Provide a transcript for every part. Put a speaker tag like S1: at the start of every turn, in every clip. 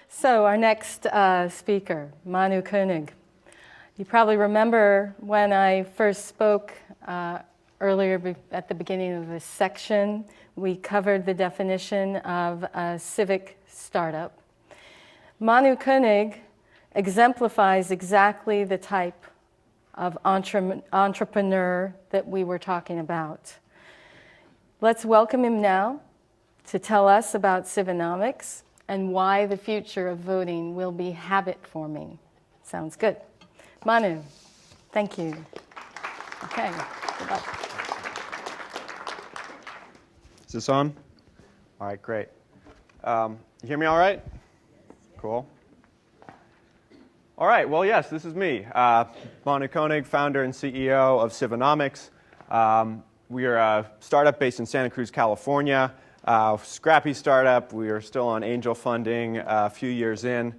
S1: So our next speaker, Manu Koenig. You probably remember when I first spoke earlier at the beginning of this section, we covered the definition of a civic startup. Manu Koenig exemplifies exactly the type of entrepreneur that we were talking about. Let's welcome him now to tell us about Civinomics and why the future of voting will be habit-forming. Sounds good. Manu, thank you. Okay, good luck.
S2: Is this on? All right, great. You hear me all right? Cool. All right, well, yes, this is me, Manu Koenig, founder and CEO of Civinomics. We are a startup based in Santa Cruz, California. Scrappy startup. We are still on angel funding a few years in.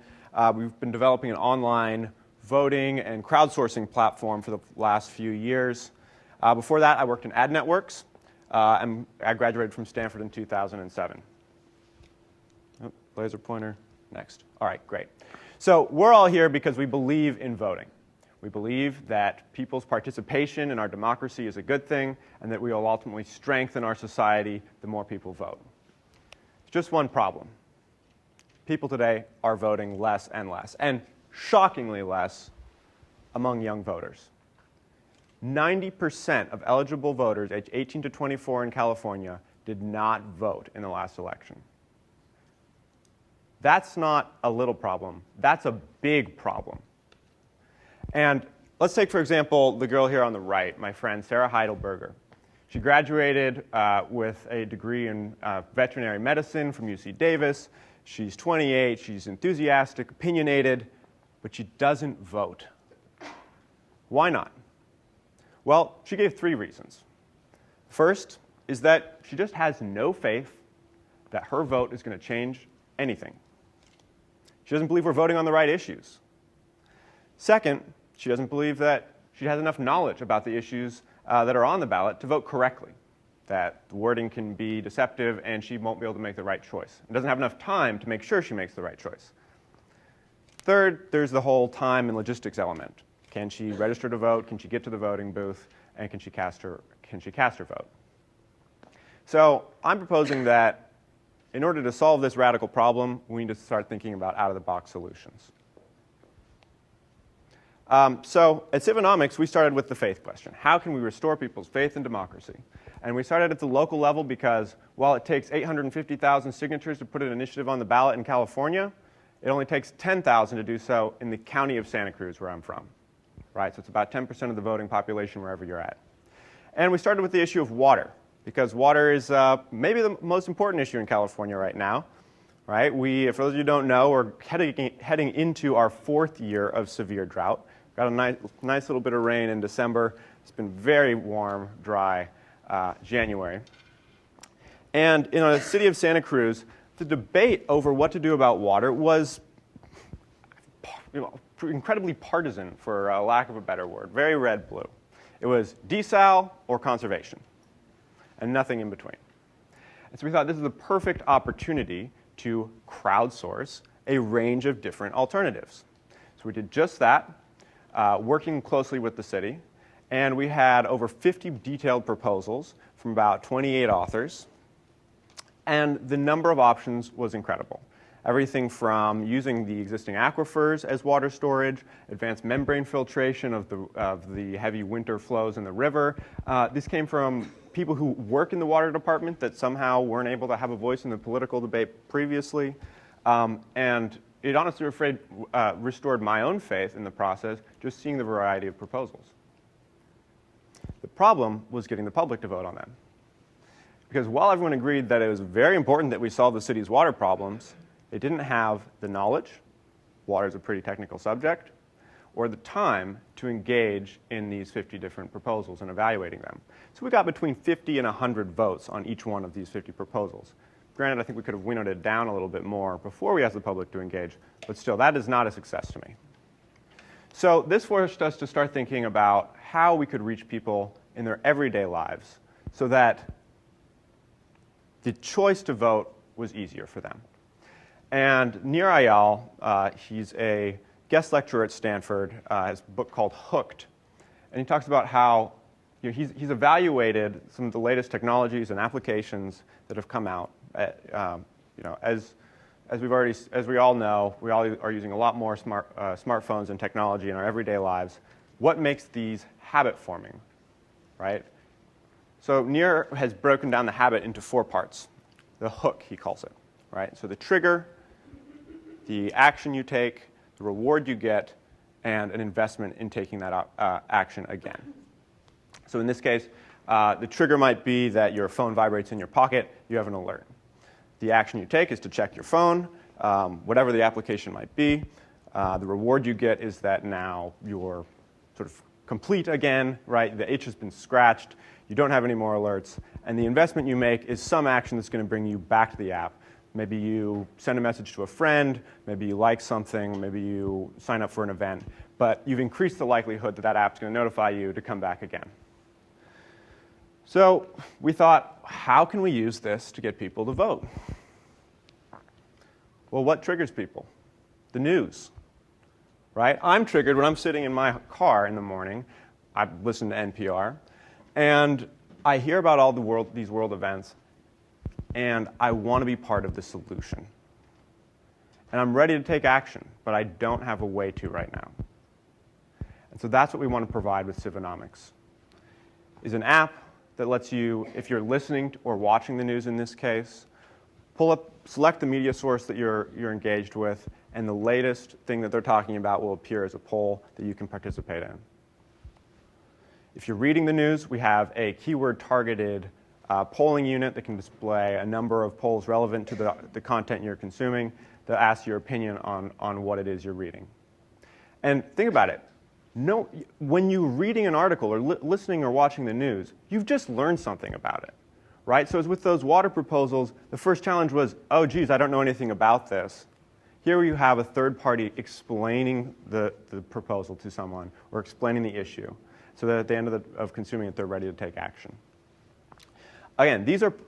S2: We've been developing an online voting and crowdsourcing platform for the last few years. Before that, I worked in ad networks, and I graduated from Stanford in 2007. Oh, laser pointer. Next. All right, great. So we're all here because we believe in voting. We believe that people's participation in our democracy is a good thing and that we will ultimately strengthen our society the more people vote. There's just one problem. People today are voting less, and shockingly less among young voters. 90% of eligible voters aged 18 to 24 in California did not vote in the last election. That's not a little problem. That's a big problem. And let's take, for example, the girl here on the right, my friend Sarah Heidelberger. She graduated with a degree in veterinary medicine from UC Davis. She's 28, she's enthusiastic, opinionated, but she doesn't vote. Why not? Well, she gave 3 reasons. First is that she just has no faith that her vote is going to change anything. She doesn't believe we're voting on the right issues. Second, she doesn't believe that she has enough knowledge about the issues that are on the ballot to vote correctly, that the wording can be deceptive and she won't be able to make the right choice. And doesn't have enough time to make sure she makes the right choice. Third, there's the whole time and logistics element. Can she register to vote? Can she get to the voting booth? And can she cast her vote? So I'm proposing that in order to solve this radical problem, we need to start thinking about out-of-the-box solutions. So at Civinomics, we started with the faith question. How can we restore people's faith in democracy? And we started at the local level because while it takes 850,000 signatures to put an initiative on the ballot in California, it only takes 10,000 to do so in the county of Santa Cruz, where I'm from. Right? So it's about 10% of the voting population wherever you're at. And we started with the issue of water, because water is maybe the most important issue in California right now. Right? For those of you who don't know, we're heading into our 4th year of severe drought. Got a nice little bit of rain in December. It's been very warm, dry January. And in the city of Santa Cruz, the debate over what to do about water was incredibly partisan, for lack of a better word, very red-blue. It was desal or conservation, and nothing in between. And so we thought this is the perfect opportunity to crowdsource a range of different alternatives. So we did just that, working closely with the city, and we had over 50 detailed proposals from about 28 authors, and the number of options was incredible. Everything from using the existing aquifers as water storage, advanced membrane filtration of the heavy winter flows in the river. This came from people who work in the water department that somehow weren't able to have a voice in the political debate previously. And it honestly restored my own faith in the process, just seeing the variety of proposals. The problem was getting the public to vote on them. Because while everyone agreed that it was very important that we solve the city's water problems, they didn't have the knowledge, water is a pretty technical subject, or the time to engage in these 50 different proposals and evaluating them. So we got between 50 and 100 votes on each one of these 50 proposals. Granted, I think we could have winnowed it down a little bit more before we asked the public to engage, but still, that is not a success to me. So this forced us to start thinking about how we could reach people in their everyday lives so that the choice to vote was easier for them. And Nir Eyal, he's a guest lecturer at Stanford, has a book called Hooked. And he talks about how he's evaluated some of the latest technologies and applications that have come out. As we all know, we all are using a lot more smartphones and technology in our everyday lives. What makes these habit forming, right? So Nir has broken down the habit into 4 parts. The hook, he calls it, right? So the trigger, the action you take, the reward you get, and an investment in taking that action again. So in this case, the trigger might be that your phone vibrates in your pocket, you have an alert. The action you take is to check your phone, whatever the application might be. The reward you get is that now you're sort of complete again, right? The itch has been scratched, you don't have any more alerts, and the investment you make is some action that's going to bring you back to the app. Maybe you send a message to a friend, maybe you like something, maybe you sign up for an event, but you've increased the likelihood that that app's going to notify you to come back again. So we thought, how can we use this to get people to vote? Well, what triggers people? The news, right? I'm triggered when I'm sitting in my car in the morning. I listen to NPR, and I hear about all these world events, and I want to be part of the solution. And I'm ready to take action, but I don't have a way to right now. And so that's what we want to provide with Civonomics, is an app that lets you, if you're listening to or watching the news in this case, select the media source that you're engaged with, and the latest thing that they're talking about will appear as a poll that you can participate in. If you're reading the news, we have a keyword-targeted polling unit that can display a number of polls relevant to the content you're consuming that asks your opinion on what it is you're reading. And think about it. When you're reading an article or listening or watching the news, you've just learned something about it, right? So as with those water proposals, the first challenge was, oh, geez, I don't know anything about this. Here you have a third party explaining the proposal to someone or explaining the issue so that at the end of consuming it, they're ready to take action. Again,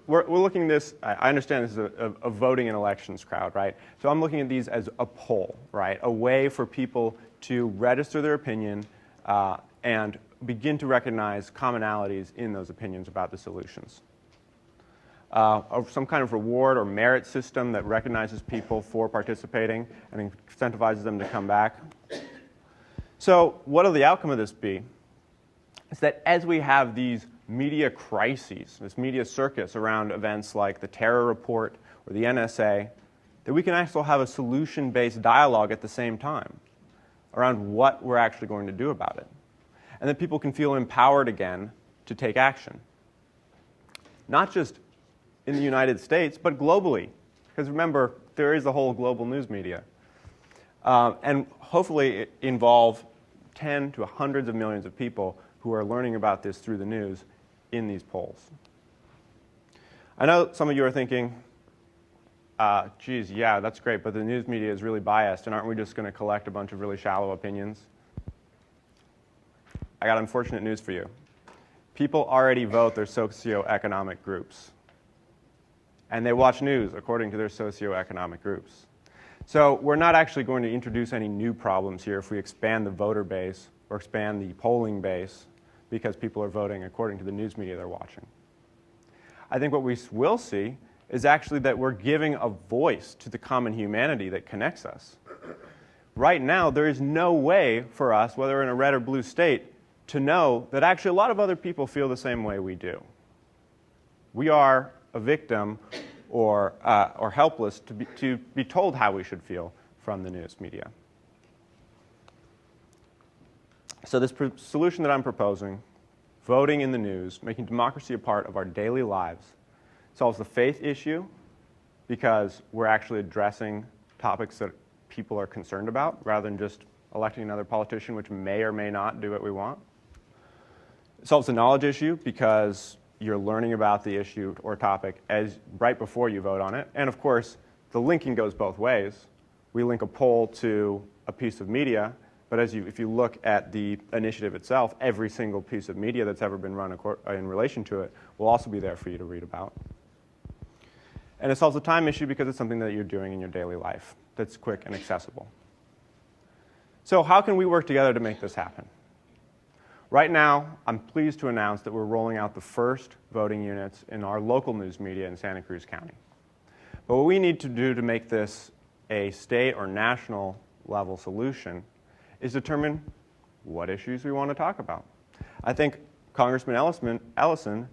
S2: we're looking at this, I understand this is a voting and elections crowd, right? So I'm looking at these as a poll, right? A way for people to register their opinion and begin to recognize commonalities in those opinions about the solutions. Some kind of reward or merit system that recognizes people for participating and incentivizes them to come back. So what will the outcome of this be? It's that as we have these media crises, this media circus around events like the terror report or the NSA, that we can actually have a solution-based dialogue at the same time around what we're actually going to do about it. And that people can feel empowered again to take action. Not just in the United States, but globally. Because remember, there is the whole global news media. And hopefully involve 10 to hundreds of millions of people who are learning about this through the news in these polls. I know some of you are thinking, geez, yeah, that's great, but the news media is really biased, and aren't we just going to collect a bunch of really shallow opinions? I got unfortunate news for you. People already vote their socioeconomic groups, and they watch news according to their socioeconomic groups. So we're not actually going to introduce any new problems here if we expand the voter base or expand the polling base because people are voting according to the news media they're watching. I think what we will see is actually that we're giving a voice to the common humanity that connects us. Right now, there is no way for us, whether we're in a red or blue state, to know that actually a lot of other people feel the same way we do. We are a victim or helpless to be told how we should feel from the news media. So this solution that I'm proposing, voting in the news, making democracy a part of our daily lives, solves the faith issue because we're actually addressing topics that people are concerned about rather than just electing another politician which may or may not do what we want. It solves the knowledge issue because you're learning about the issue or topic right before you vote on it. And of course, the linking goes both ways. We link a poll to a piece of media, but if you look at the initiative itself, every single piece of media that's ever been run in relation to it will also be there for you to read about. And it solves the time issue because it's something that you're doing in your daily life that's quick and accessible. So how can we work together to make this happen? Right now, I'm pleased to announce that we're rolling out the first voting units in our local news media in Santa Cruz County. But what we need to do to make this a state or national level solution is determine what issues we want to talk about. I think Congressman Ellison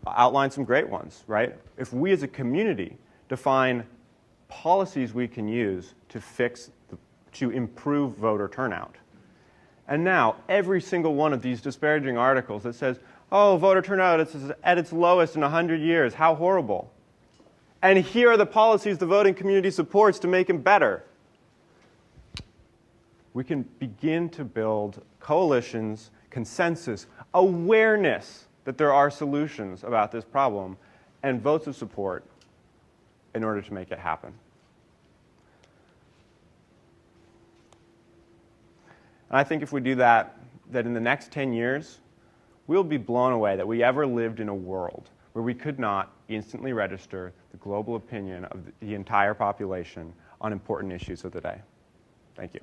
S2: outlined some great ones, right? If we as a community define policies we can use to improve voter turnout, and now every single one of these disparaging articles that says, oh, voter turnout is at its lowest in 100 years, how horrible. And here are the policies the voting community supports to make them better. We can begin to build coalitions, consensus, awareness that there are solutions about this problem, and votes of support in order to make it happen. And I think if we do that, that in the next 10 years, we'll be blown away that we ever lived in a world where we could not instantly register the global opinion of the entire population on important issues of the day. Thank you.